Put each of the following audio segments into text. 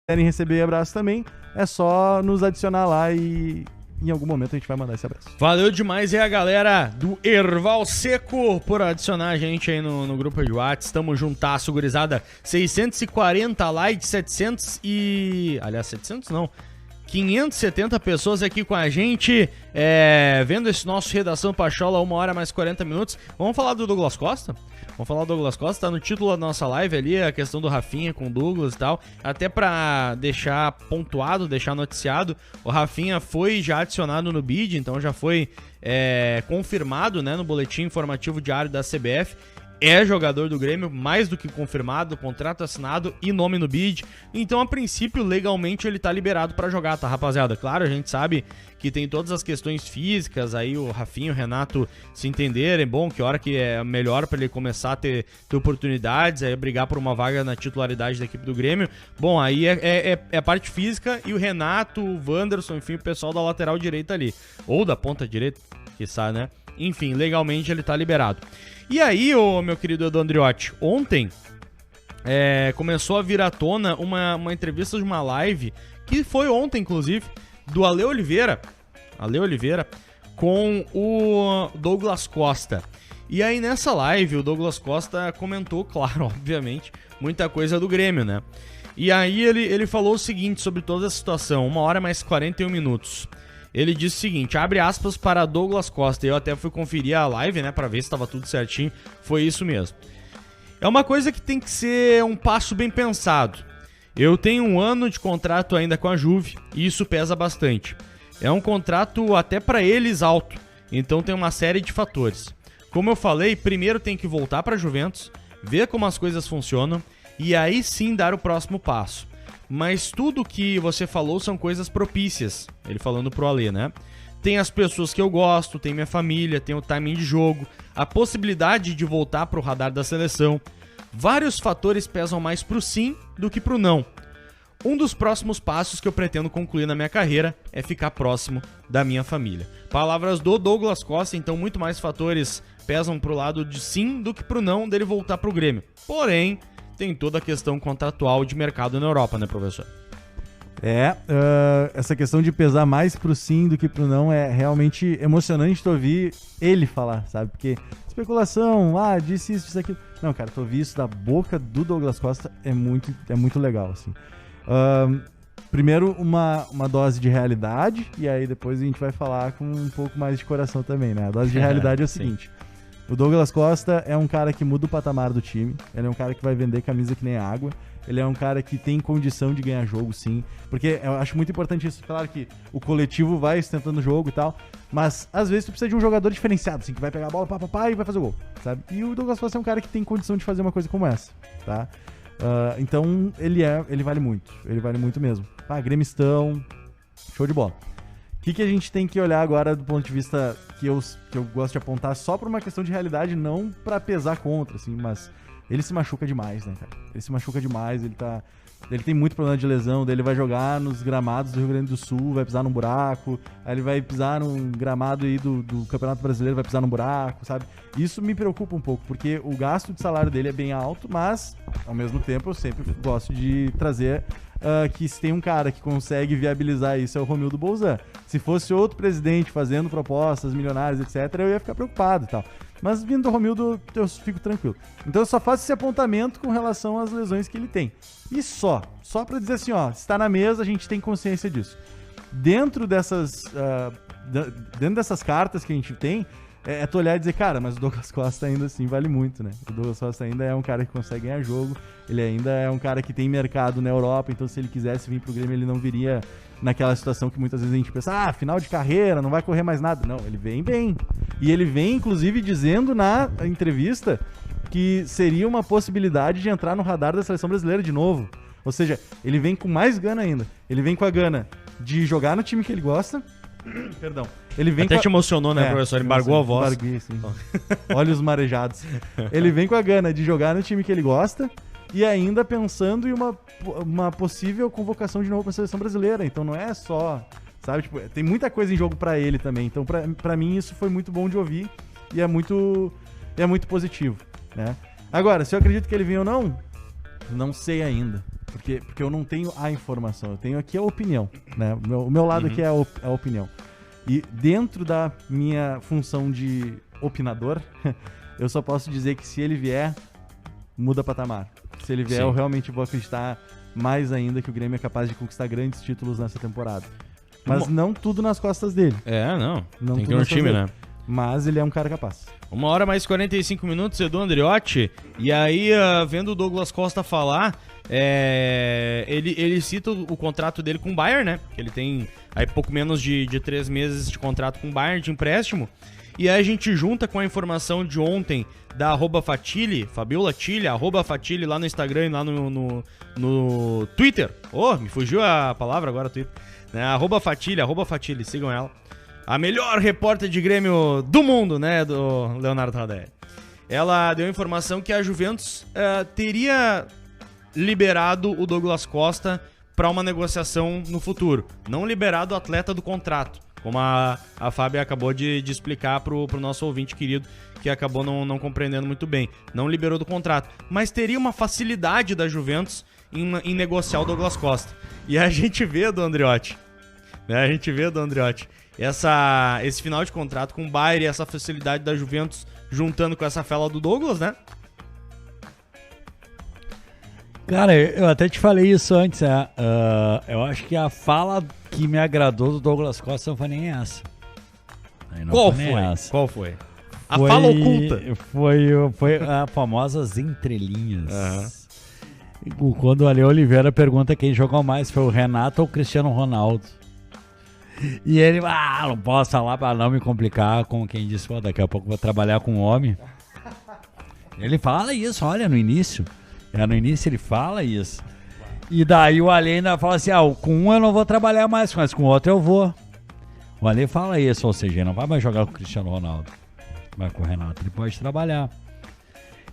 Querem receber abraço também, é só nos adicionar lá e em algum momento a gente vai mandar esse abraço. Valeu demais aí a galera do Erval Seco por adicionar a gente aí no grupo de WhatsApp. Tamo juntasso, gurizada. 640 likes, 570 pessoas aqui com a gente, vendo esse nosso Redação Pachola, 1h mais 40 minutos. Vamos falar do Douglas Costa? Vamos falar do Douglas Costa, tá no título da nossa live ali, a questão do Rafinha com o Douglas e tal. Até pra deixar pontuado, deixar noticiado, o Rafinha foi já adicionado no bid, então já foi confirmado, né, no boletim informativo diário da CBF. É jogador do Grêmio, mais do que confirmado, contrato assinado e nome no bid. Então, a princípio, legalmente ele tá liberado pra jogar, tá, rapaziada? Claro, a gente sabe que tem todas as questões físicas, aí o Rafinha e o Renato se entenderem, bom, que hora que é melhor pra ele começar a ter oportunidades, aí brigar por uma vaga na titularidade da equipe do Grêmio. Bom, aí é a parte física e o Renato, o Wanderson, enfim, o pessoal da lateral direita ali. Ou da ponta direita, quiçá, né? Enfim, legalmente ele tá liberado. E aí, meu querido Edu Andriotti, ontem começou a vir à tona uma entrevista de uma live, que foi ontem, inclusive, do Ale Oliveira com o Douglas Costa. E aí, nessa live, o Douglas Costa comentou, claro, obviamente, muita coisa do Grêmio, né? E aí, ele falou o seguinte sobre toda a situação, 1h mais 41 minutos. Ele disse o seguinte, abre aspas para Douglas Costa, eu até fui conferir a live, né, para ver se estava tudo certinho, foi isso mesmo. É uma coisa que tem que ser um passo bem pensado. Eu tenho 1 ano de contrato ainda com a Juve, e isso pesa bastante. É um contrato até para eles alto, então tem uma série de fatores. Como eu falei, primeiro tem que voltar para a Juventus, ver como as coisas funcionam, e aí sim dar o próximo passo. Mas tudo que você falou são coisas propícias, ele falando pro Alê, né? Tem as pessoas que eu gosto, tem minha família, tem o timing de jogo, a possibilidade de voltar pro radar da seleção. Vários fatores pesam mais pro sim do que pro não. Um dos próximos passos que eu pretendo concluir na minha carreira é ficar próximo da minha família. Palavras do Douglas Costa, então muito mais fatores pesam pro lado de sim do que pro não dele voltar pro Grêmio. Porém, tem toda a questão contratual de mercado na Europa, né, professor? Essa questão de pesar mais pro sim do que pro não é realmente emocionante tu ouvir ele falar, sabe? Porque especulação, disse isso, disse aquilo. Não, cara, tu ouvir isso da boca do Douglas Costa é muito legal, assim. Primeiro, uma dose de realidade, e aí depois a gente vai falar com um pouco mais de coração também, né? A dose de realidade é o seguinte... O Douglas Costa é um cara que muda o patamar do time, ele é um cara que vai vender camisa que nem água, ele é um cara que tem condição de ganhar jogo, sim, porque eu acho muito importante isso, claro que o coletivo vai sustentando o jogo e tal, mas às vezes tu precisa de um jogador diferenciado, assim, que vai pegar a bola, e vai fazer o gol, sabe? E o Douglas Costa é um cara que tem condição de fazer uma coisa como essa, tá? Então ele vale muito mesmo. Gremistão, show de bola. O que a gente tem que olhar agora do ponto de vista que eu gosto de apontar só por uma questão de realidade, não pra pesar contra, assim, mas ele se machuca demais, né, cara? Ele se machuca demais, ele tem muito problema de lesão, daí ele vai jogar nos gramados do Rio Grande do Sul, vai pisar num buraco, aí ele vai pisar num gramado aí do Campeonato Brasileiro, vai pisar num buraco, sabe? Isso me preocupa um pouco, porque o gasto de salário dele é bem alto, mas, ao mesmo tempo, eu sempre gosto de trazer... que se tem um cara que consegue viabilizar isso é o Romildo Bolzan. Se fosse outro presidente fazendo propostas milionárias, etc., eu ia ficar preocupado e tal. Mas vindo do Romildo, eu fico tranquilo. Então eu só faço esse apontamento com relação às lesões que ele tem. E só pra dizer assim, se tá na mesa, a gente tem consciência disso. Dentro dessas cartas que a gente tem, é tu olhar e dizer, cara, mas o Douglas Costa ainda assim vale muito, né? O Douglas Costa ainda é um cara que consegue ganhar jogo, ele ainda é um cara que tem mercado na Europa, então se ele quisesse vir pro Grêmio, ele não viria naquela situação que muitas vezes a gente pensa, final de carreira, não vai correr mais nada. Não, ele vem bem. E ele vem, inclusive, dizendo na entrevista que seria uma possibilidade de entrar no radar da seleção brasileira de novo. Ou seja, ele vem com mais gana ainda. Ele vem com a gana de jogar no time que ele gosta. Perdão. Ele vem até te emocionou, né, professor? Ele embargou a voz. Embarguei, sim. Olhos marejados. Ele vem com a gana de jogar no time que ele gosta e ainda pensando em uma possível convocação de novo para a seleção brasileira. Então não é só, sabe? Tipo, tem muita coisa em jogo para ele também. Então, para mim, isso foi muito bom de ouvir e é muito é muito positivo, né? Agora, se eu acredito que ele vem ou não sei ainda. Porque eu não tenho a informação, eu tenho aqui a opinião, né? O meu lado aqui é a opinião. E dentro da minha função de opinador, eu só posso dizer que se ele vier, muda patamar. Se ele vier, eu realmente vou acreditar mais ainda que o Grêmio é capaz de conquistar grandes títulos nessa temporada. Mas não tudo nas costas dele. Não tem que ter um time, né? Mas ele é um cara capaz. 1h mais 45 minutos, Edu Andriotti. E aí, vendo o Douglas Costa falar, ele cita o contrato dele com o Bayern, né? Ele tem aí pouco menos de 3 meses de contrato com o Bayern, de empréstimo. E aí a gente junta com a informação de ontem da @Fatili, Fabiola Tilly, @Fatili lá no Instagram e lá no Twitter. Me fugiu a palavra agora, Twitter. Né? @Fatili, sigam ela. A melhor repórter de Grêmio do mundo, né, do Leonardo Radelli. Ela deu a informação que a Juventus teria liberado o Douglas Costa para uma negociação no futuro. Não liberado o atleta do contrato, como a Fábia acabou de explicar pro nosso ouvinte querido, que acabou não compreendendo muito bem. Não liberou do contrato, mas teria uma facilidade da Juventus em negociar o Douglas Costa. E a gente vê, do Andriotti, né, esse final de contrato com o Bayern e essa facilidade da Juventus juntando com essa fela do Douglas, né? Cara, eu até te falei isso antes, eu acho que a fala que me agradou do Douglas Costa não foi nem essa. Qual foi? A fala oculta. Foi a famosas entrelinhas. Quando o Ale Oliveira pergunta quem jogou mais, foi o Renato ou o Cristiano Ronaldo? E ele, não posso falar pra não me complicar, com quem disse, daqui a pouco vou trabalhar com um homem. Ele fala isso, olha, no início. No início ele fala isso. E daí o Ale ainda fala assim, com um eu não vou trabalhar mais, mas com o outro eu vou. O Ale fala isso, ou seja, ele não vai mais jogar com o Cristiano Ronaldo. Mas com o Renato ele pode trabalhar.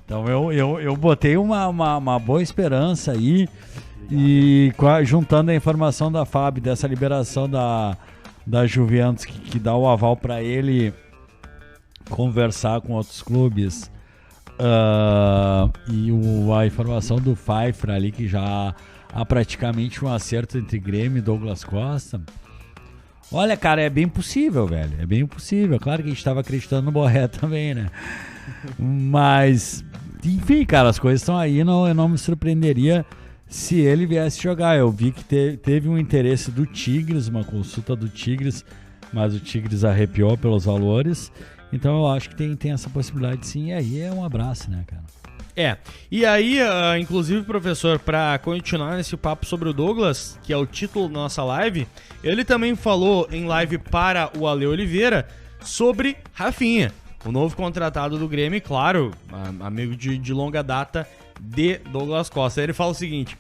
Então eu botei uma boa esperança aí. E juntando a informação da Fábio, dessa liberação da Juventus, que dá o aval para ele conversar com outros clubes, e a informação do Pfeiffer ali, que já há praticamente um acerto entre Grêmio e Douglas Costa. Olha, cara, é bem possível, velho. É bem possível. Claro que a gente estava acreditando no Borré também, né? Mas, enfim, cara, as coisas estão aí. Eu não me surpreenderia se ele viesse jogar. Eu vi que teve um interesse do Tigres, uma consulta do Tigres, mas o Tigres arrepiou pelos valores. Então eu acho que tem essa possibilidade sim. E aí é um abraço, né, cara? E aí, inclusive, professor, para continuar nesse papo sobre o Douglas, que é o título da nossa live, ele também falou em live para o Ale Oliveira sobre Rafinha, o novo contratado do Grêmio, claro, amigo de longa data de Douglas Costa. Ele fala o seguinte,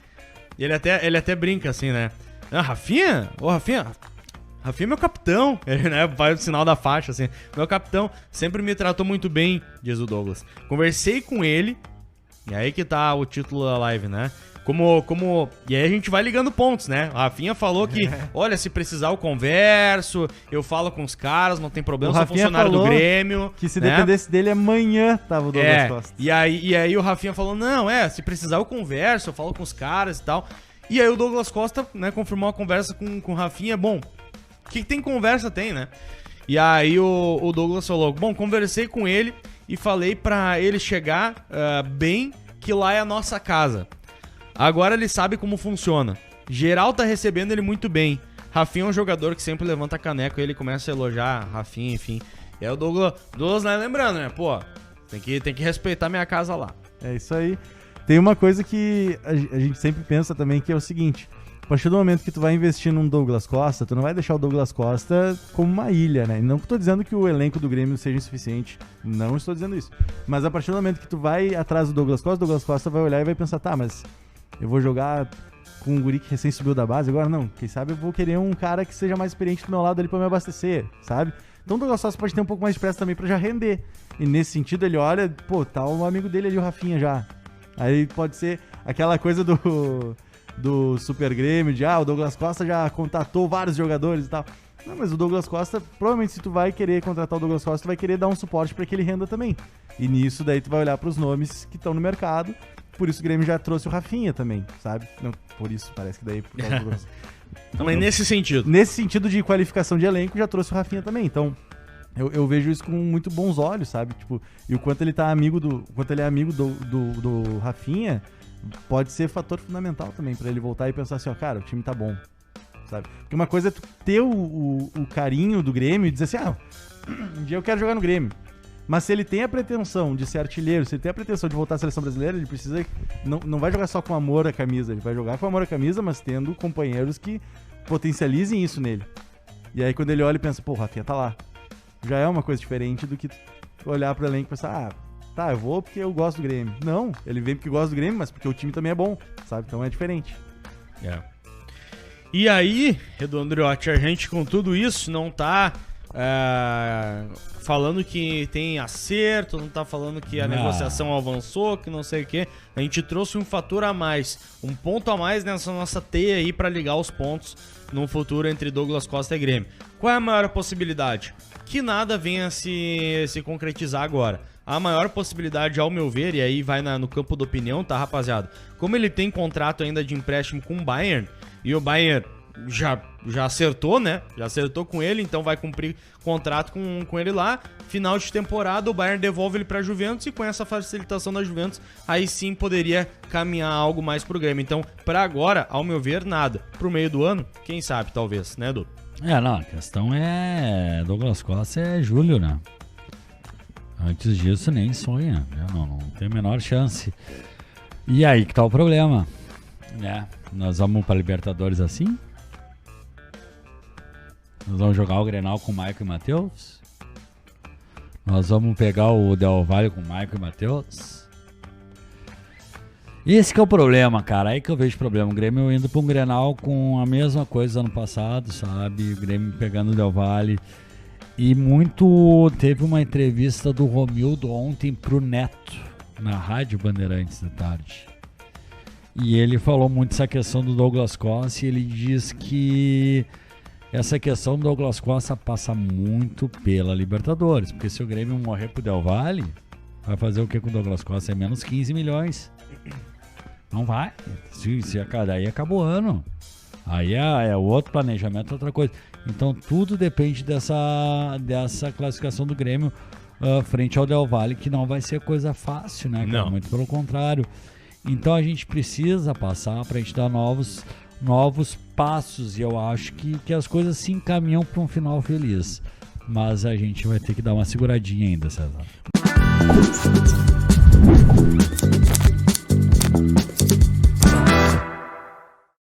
ele até brinca assim, né? Rafinha? Rafinha é meu capitão, ele, né, faz o sinal da faixa, assim, meu capitão sempre me tratou muito bem, diz o Douglas. Conversei com ele, e aí que tá o título da live, né? E aí a gente vai ligando pontos, né? A Rafinha falou que, olha, se precisar eu converso, eu falo com os caras, não tem problema, sou funcionário do Grêmio. Que se dependesse dele amanhã tava o Douglas Costa. E aí o Rafinha falou, não, se precisar eu converso, eu falo com os caras e tal. E aí o Douglas Costa, né, confirmou a conversa com o Rafinha. Bom, o que tem conversa, tem, né? E aí o Douglas falou, bom, conversei com ele e falei pra ele chegar bem, que lá é a nossa casa. Agora ele sabe como funciona. Geral tá recebendo ele muito bem. Rafinha é um jogador que sempre levanta a caneca e ele começa a elogiar Rafinha, enfim. E aí o Douglas, né, lembrando, né? Pô, tem que respeitar minha casa lá. É isso aí. Tem uma coisa que a gente sempre pensa também, que é o seguinte: a partir do momento que tu vai investir num Douglas Costa, tu não vai deixar o Douglas Costa como uma ilha, né? Não estou dizendo que o elenco do Grêmio seja insuficiente, não estou dizendo isso. Mas a partir do momento que tu vai atrás do Douglas Costa vai olhar e vai pensar, tá, mas eu vou jogar com um guri que recém subiu da base, agora não, quem sabe eu vou querer um cara que seja mais experiente do meu lado ali pra me abastecer, sabe? Então o Douglas Costa pode ter um pouco mais de pressa também pra já render. E nesse sentido ele olha, pô, tá o amigo dele ali, o Rafinha já. Aí pode ser aquela coisa do Super Grêmio, de o Douglas Costa já contatou vários jogadores e tal. Não, mas o Douglas Costa, provavelmente se tu vai querer contratar o Douglas Costa, tu vai querer dar um suporte pra que ele renda também. E nisso daí tu vai olhar pros nomes que estão no mercado. Por isso o Grêmio já trouxe o Rafinha também, sabe? Não, por isso, parece que daí... Por causa do Douglas... Não, mas nesse sentido. Nesse sentido de qualificação de elenco, já trouxe o Rafinha também. Então, eu vejo isso com muito bons olhos, sabe? Tipo, e o quanto ele tá amigo do... O quanto ele é amigo do Rafinha, pode ser fator fundamental também pra ele voltar e pensar assim, ó, cara, o time tá bom, sabe? Porque uma coisa é tu ter o carinho do Grêmio e dizer assim, um dia eu quero jogar no Grêmio. Mas se ele tem a pretensão de ser artilheiro, se ele tem a pretensão de voltar à seleção brasileira, ele precisa... Não vai jogar só com amor à camisa, ele vai jogar com amor à camisa, mas tendo companheiros que potencializem isso nele. E aí quando ele olha e pensa, pô, o Rafinha tá lá. Já é uma coisa diferente do que olhar pro elenco e pensar, tá, eu vou porque eu gosto do Grêmio. Não, ele vem porque gosta do Grêmio, mas porque o time também é bom, sabe? Então é diferente. E aí, Edu Andriotti, a gente com tudo isso não tá... falando que tem acerto, não tá falando que a negociação avançou, que não sei o que. A gente trouxe um fator a mais, um ponto a mais nessa nossa teia aí pra ligar os pontos no futuro entre Douglas Costa e Grêmio. Qual é a maior possibilidade? Que nada venha se concretizar agora. A maior possibilidade, ao meu ver, e aí vai no campo da opinião, tá, rapaziada? Como ele tem contrato ainda de empréstimo com o Bayern, e o Bayern já acertou, né? Já acertou com ele, então vai cumprir contrato com ele lá. Final de temporada, o Bayern devolve ele pra Juventus e com essa facilitação da Juventus, aí sim poderia caminhar algo mais pro Grêmio. Então, pra agora, ao meu ver, nada. Pro meio do ano, quem sabe, talvez, né, Edu? Não, a questão é... Douglas Costa é julho, né? Antes disso, nem sonha. Não tem a menor chance. E aí que tá o problema, né? Nós vamos pra Libertadores assim? Nós vamos jogar o Grenal com o Maicon e Matheus? Nós vamos pegar o Del Valle com o Maicon e Matheus? Esse que é o problema, cara. Aí que eu vejo problema. O Grêmio indo pra um Grenal com a mesma coisa ano passado, sabe? O Grêmio pegando o Del Valle. E teve uma entrevista do Romildo ontem pro Neto, na Rádio Bandeirantes da tarde. E ele falou muito essa questão do Douglas Costa e ele diz que essa questão do Douglas Costa passa muito pela Libertadores, porque se o Grêmio morrer pro Del Valle, vai fazer o que com o Douglas Costa? É menos 15 milhões. Não vai. Aí acabou o ano. Aí é outro planejamento, outra coisa. Então tudo depende dessa classificação do Grêmio frente ao Del Valle, que não vai ser coisa fácil, né? Não. Muito pelo contrário. Então a gente precisa passar pra gente dar novos passos, e eu acho que as coisas se encaminham para um final feliz. Mas a gente vai ter que dar uma seguradinha ainda, César.